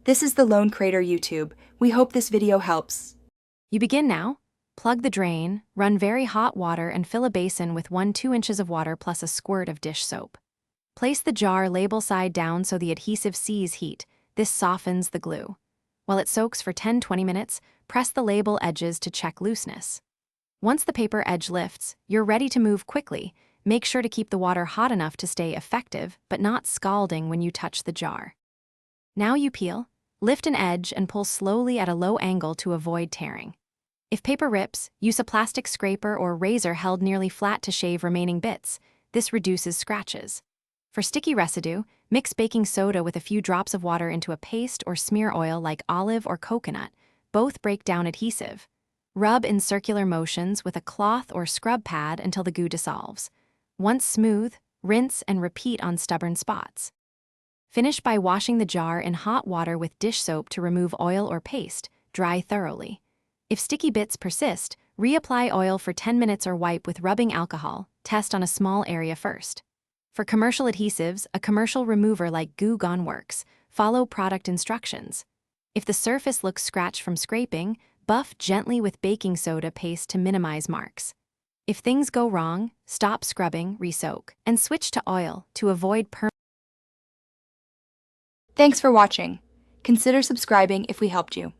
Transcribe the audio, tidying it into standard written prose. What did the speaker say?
This is the Lone Crater YouTube. We hope this video helps. You begin now. Plug the drain, run very hot water and fill a basin with 2 inches of water plus a squirt of dish soap. Place the jar label side down so the adhesive sees heat. This softens the glue. While it soaks for 10-20 minutes, press the label edges to check looseness. Once the paper edge lifts, you're ready to move quickly. Make sure to keep the water hot enough to stay effective, but not scalding when you touch the jar. Now you peel. Lift an edge and pull slowly at a low angle to avoid tearing. If paper rips, use a plastic scraper or razor held nearly flat to shave remaining bits. This reduces scratches. For sticky residue, mix baking soda with a few drops of water into a paste or smear oil like olive or coconut. Both break down adhesive. Rub in circular motions with a cloth or scrub pad until the goo dissolves. Once smooth, rinse and repeat on stubborn spots. Finish by washing the jar in hot water with dish soap to remove oil or paste. Dry thoroughly. If sticky bits persist, reapply oil for 10 minutes or wipe with rubbing alcohol. Test on a small area first. For commercial adhesives, a commercial remover like Goo Gone works. Follow product instructions. If the surface looks scratched from scraping, buff gently with baking soda paste to minimize marks. If things go wrong, stop scrubbing, re-soak, and switch to oil to avoid permanent. Thanks for watching. Consider subscribing if we helped you.